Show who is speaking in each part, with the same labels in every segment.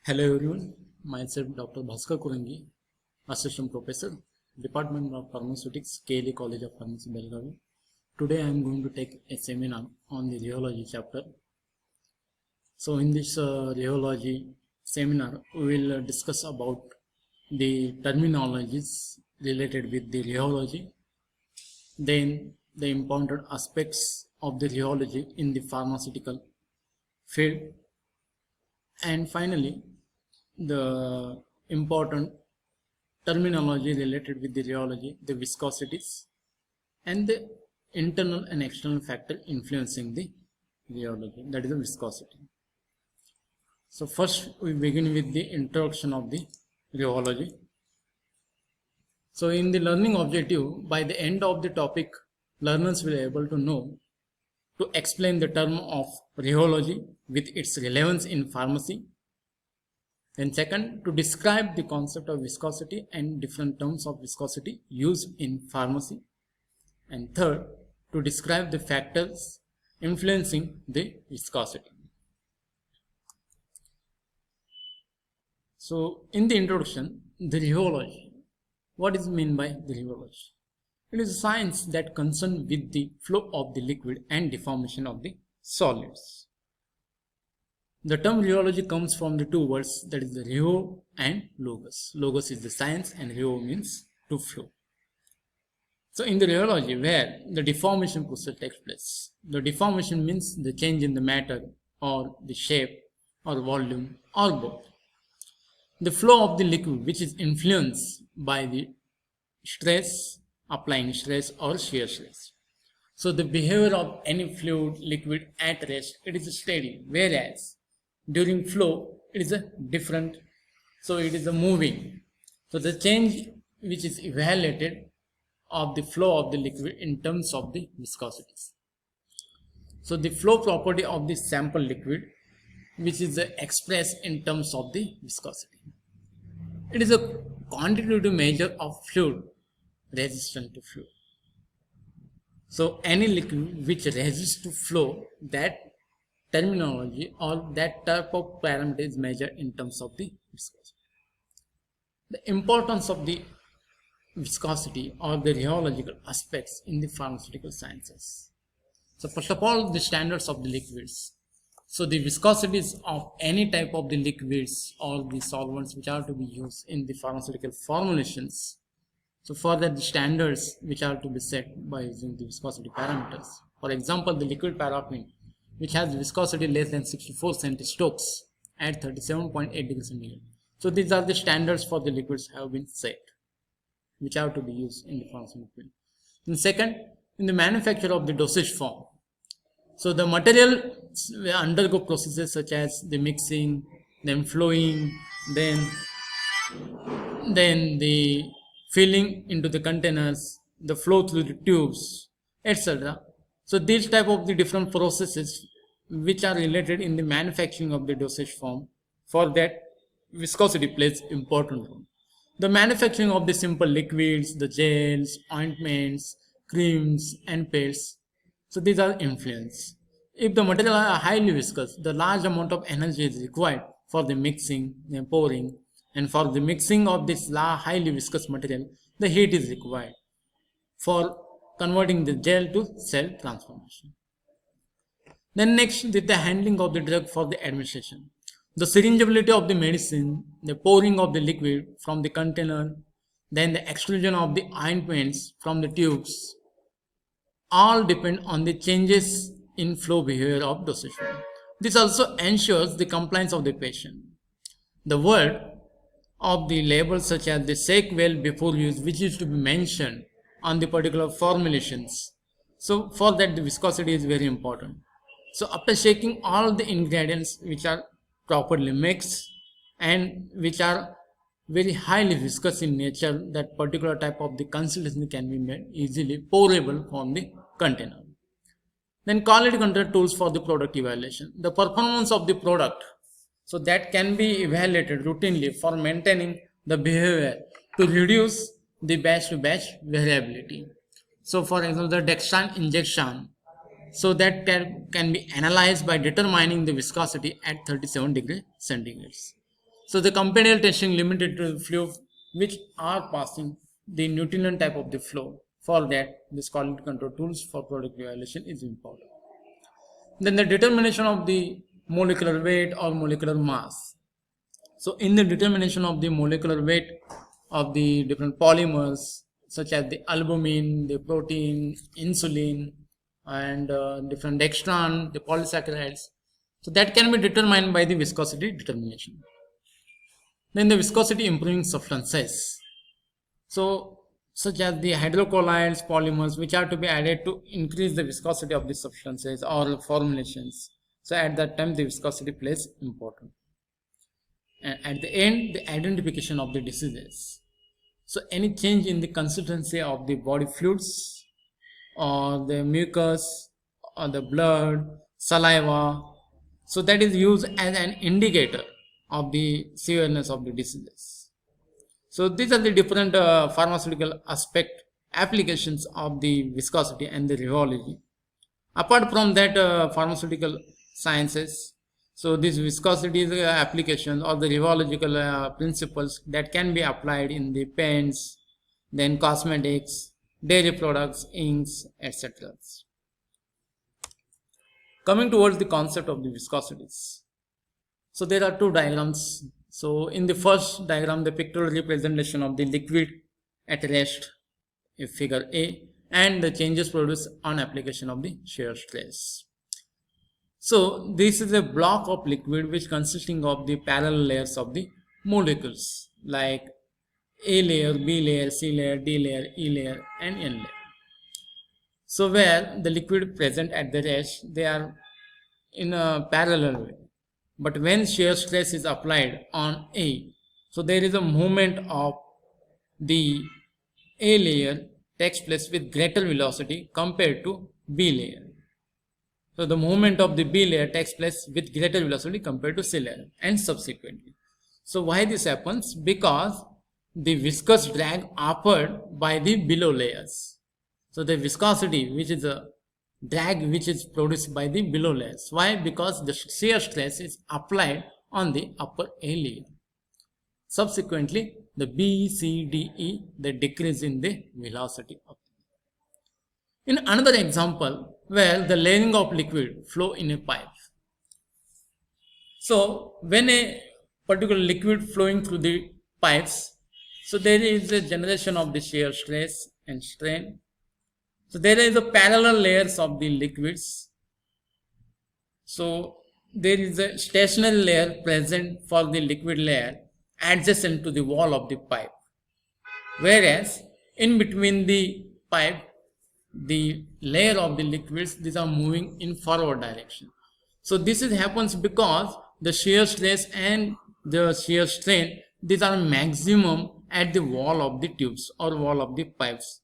Speaker 1: Hello everyone, myself Dr. Bhaskar Kurangi, Assistant Professor, Department of Pharmaceutics, KLE College of Pharmacy, Belgavi. Today I am going to take a seminar on the rheology chapter. So in this rheology seminar, we will discuss about the terminologies related with the rheology, then the important aspects of the rheology in the pharmaceutical field, and finally the important terminology related with the rheology, the viscosities, and the internal and external factor influencing the rheology, that is the viscosity. So first we begin with the introduction of the rheology. So in the learning objective, by the end of the topic, learners will be able to know to explain the term of rheology with its relevance in pharmacy. Then second, to describe the concept of viscosity and different terms of viscosity used in pharmacy. And third, to describe the factors influencing the viscosity. So in the introduction, the rheology. What is meant by the rheology? It is a science that concerns with the flow of the liquid and deformation of the solids. The term rheology comes from the two words, that is the rheo and logos. Logos is the science and rheo means to flow. So in the rheology, where the deformation process takes place, the deformation means the change in the matter or the shape or volume or both. The flow of the liquid, which is influenced by the stress, applying stress or shear stress. So the behavior of any fluid, liquid at rest, it is steady, whereas during flow it is a different, so it is a moving. So the change which is evaluated of the flow of the liquid in terms of the viscosities. So the flow property of the sample liquid, which is expressed in terms of the viscosity. It is a quantitative measure of fluid resistant to flow. So any liquid which resists to flow, that terminology or that type of parameter is measured in terms of the viscosity. The importance of the viscosity or the rheological aspects in the pharmaceutical sciences. So first of all, the standards of the liquids. So the viscosities of any type of the liquids or the solvents which are to be used in the pharmaceutical formulations. So for that, the standards which are to be set by using the viscosity parameters. For example, the liquid paraffin, which has viscosity less than 64 centistokes at 37.8 degrees centigrade. So these are the standards for the liquids have been set, which are to be used in the pharmaceutical field. And second, in the manufacture of the dosage form. So the material undergo processes such as the mixing, then flowing, then the filling into the containers, the flow through the tubes, etc. So these type of the different processes which are related in the manufacturing of the dosage form, for that viscosity plays important role. The manufacturing of the simple liquids, the gels, ointments, creams and paste, so these are influence. If the material are highly viscous, the large amount of energy is required for the mixing, the pouring, and for the mixing of this highly viscous material, the heat is required for converting the gel to cell transformation. Then next, with the handling of the drug for the administration. The syringeability of the medicine, the pouring of the liquid from the container, then the exclusion of the ointments from the tubes, all depend on the changes in flow behavior of dosage form. This also ensures the compliance of the patient. The word of the labels such as the shake well before use, which is to be mentioned on the particular formulations. So for that, the viscosity is very important. So after shaking all the ingredients which are properly mixed and which are very highly viscous in nature, that particular type of the consistency can be made easily pourable from the container. Then quality control tools for the product evaluation. The performance of the product, so that can be evaluated routinely for maintaining the behavior to reduce the batch to batch variability. So for example, the dextran injection, so that can be analyzed by determining the viscosity at 37 degrees centigrade. So the comparative testing limited to the fluid which are passing the Newtonian type of the flow. For that, this quality control tools for product evaluation is important. Then the determination of the molecular weight or molecular mass. So in the determination of the molecular weight of the different polymers such as the albumin, the protein, insulin, and different dextran, the polysaccharides, so that can be determined by the viscosity determination. Then the viscosity improving substances, so such as the hydrocolloids, polymers which are to be added to increase the viscosity of the substances or formulations. So at that time the viscosity plays important. And at the end, the identification of the diseases. So any change in the consistency of the body fluids or the mucus or the blood, saliva, so that is used as an indicator of the severeness of the diseases. So these are the different pharmaceutical aspect applications of the viscosity and the rheology. Apart from that, pharmaceutical sciences, so this viscosity applications or the rheological principles that can be applied in the paints, then cosmetics, dairy products, inks, etc. Coming towards the concept of the viscosities. So there are two diagrams. So in the first diagram, the pictorial representation of the liquid at rest, figure A, and the changes produced on application of the shear stress. So this is a block of liquid which consisting of the parallel layers of the molecules like A layer, B layer, C layer, D layer, E layer, and N layer. So where the liquid present at the rest, they are in a parallel way. But when shear stress is applied on A, so there is a movement of the A layer takes place with greater velocity compared to B layer. So the movement of the B layer takes place with greater velocity compared to C layer and subsequently. So why this happens? Because the viscous drag offered by the below layers. So the viscosity, which is a drag which is produced by the below layers. Why? Because the shear stress is applied on the upper A layer. Subsequently, the B, C, D, E, they decrease in the velocity of. In another example, where the layering of liquid flow in a pipe. So when a particular liquid flowing through the pipes, so there is a generation of the shear stress and strain. So there is a parallel layers of the liquids. So there is a stationary layer present for the liquid layer adjacent to the wall of the pipe. Whereas in between the pipe, the layer of the liquids, these are moving in forward direction. So this happens because the shear stress and the shear strain, these are maximum at the wall of the tubes or wall of the pipes,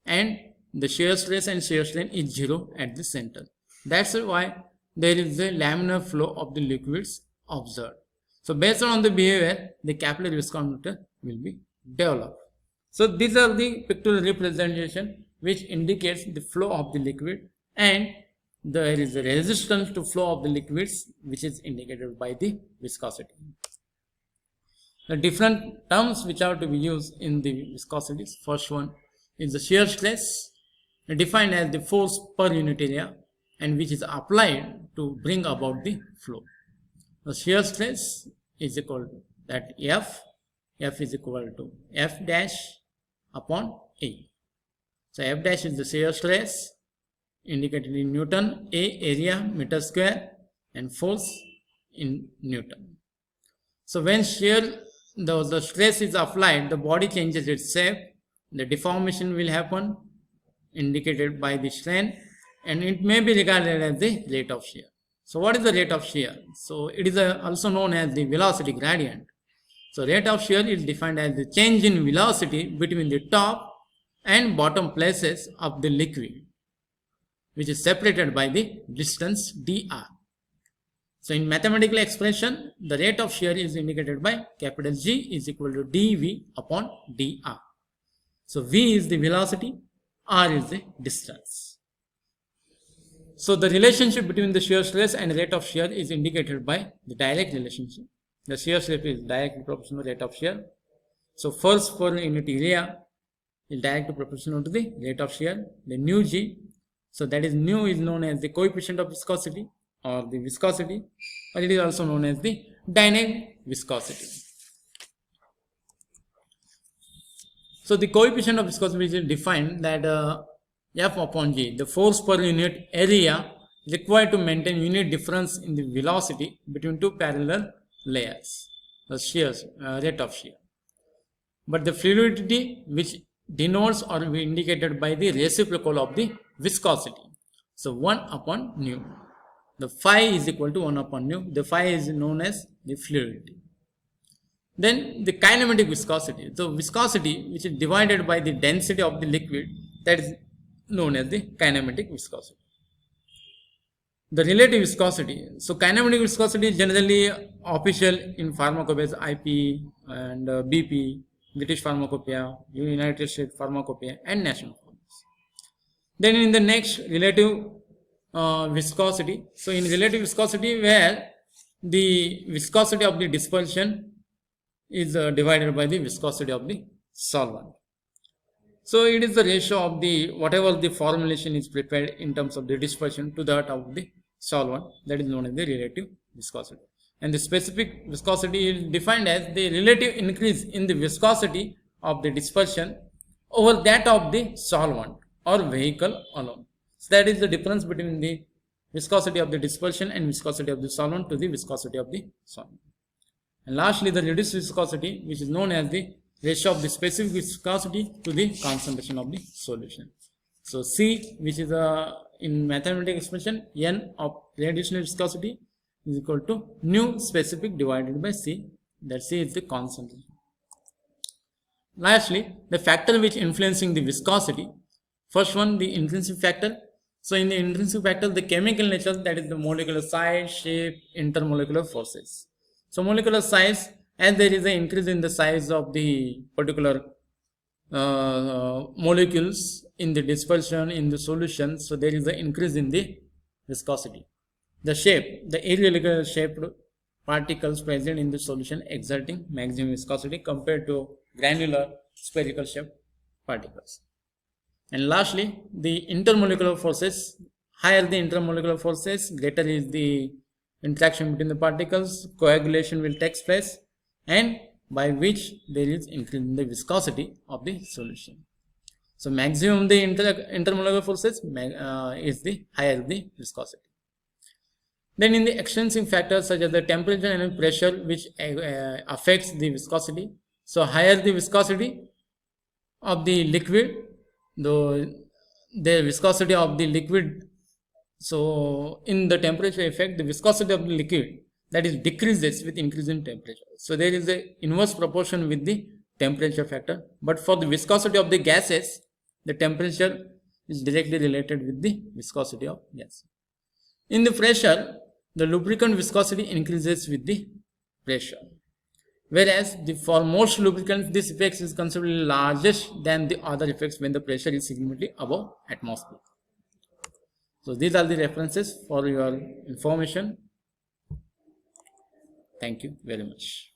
Speaker 1: and the shear stress and shear strain is zero at the center. That's why there is a laminar flow of the liquids observed. So based on the behavior, the capillary viscometer will be developed. So these are the pictorial representation which indicates the flow of the liquid, and there is a resistance to flow of the liquids which is indicated by the viscosity. The different terms which are to be used in the viscosities. First one is the shear stress, defined as the force per unit area and which is applied to bring about the flow. The shear stress is equal to that F is equal to F dash upon A. So F dash is the shear stress indicated in Newton, A area meter square, and force in Newton. So when the stress is applied, the body changes its shape, the deformation will happen indicated by the strain, and it may be regarded as the rate of shear. So what is the rate of shear? So it is also known as the velocity gradient. So rate of shear is defined as the change in velocity between the top and bottom places of the liquid, which is separated by the distance dr. So in mathematical expression, the rate of shear is indicated by capital G is equal to dV upon dr. So V is the velocity, R is the distance. So the relationship between the shear stress and rate of shear is indicated by the direct relationship. The shear slip is directly proportional to rate of shear. So force per unit area is directly proportional to the rate of shear. The nu g, so that is nu is known as the coefficient of viscosity or the viscosity, or it is also known as the dynamic viscosity. So the coefficient of viscosity is defined that F upon G, the force per unit area required to maintain unit difference in the velocity between two parallel layers, the shear, rate of shear. But the fluidity which denotes or be indicated by the reciprocal of the viscosity. So 1 upon nu. The phi is equal to 1 upon nu. The phi is known as the fluidity. Then the kinematic viscosity. The viscosity which is divided by the density of the liquid, that is known as the kinematic viscosity. The relative viscosity. So kinematic viscosity is generally official in pharmacopoeias, IP and BP, British Pharmacopoeia, United States Pharmacopoeia, and national forms. Then in the next, relative viscosity. So in relative viscosity, where the viscosity of the dispersion is divided by the viscosity of the solvent. So it is the ratio of the whatever the formulation is prepared in terms of the dispersion to that of the solvent, that is known as the relative viscosity. And the specific viscosity is defined as the relative increase in the viscosity of the dispersion over that of the solvent or vehicle alone. So that is the difference between the viscosity of the dispersion and viscosity of the solvent to the viscosity of the solvent. And lastly, the reduced viscosity, which is known as the ratio of the specific viscosity to the concentration of the solution. So C, which is in mathematical expression, N of reduced viscosity is equal to nu specific divided by C, that C is the concentration. Lastly, the factor which influencing the viscosity. First one, the intrinsic factor. So in the intrinsic factor, the chemical nature, that is the molecular size, shape, intermolecular forces. So molecular size, as there is an increase in the size of the particular molecules in the dispersion in the solution, so there is an increase in the viscosity. The shape, the irregular shaped particles present in the solution exerting maximum viscosity compared to granular spherical shaped particles. And lastly, the intermolecular forces. Higher the intermolecular forces, greater is the interaction between the particles, coagulation will take place, and by which there is increase in the viscosity of the solution. So maximum the intermolecular forces is the higher the viscosity. Then in the extrinsic factors such as the temperature and pressure which affects the viscosity. So higher the viscosity of the liquid, though the viscosity of the liquid, so in the temperature effect, the viscosity of the liquid, that is decreases with increase in temperature. So there is a inverse proportion with the temperature factor. But for the viscosity of the gases, the temperature is directly related with the viscosity of gas. In the pressure, the lubricant viscosity increases with the pressure. Whereas for most lubricants, this effect is considerably largest than the other effects when the pressure is significantly above atmosphere. So these are the references for your information. Thank you very much.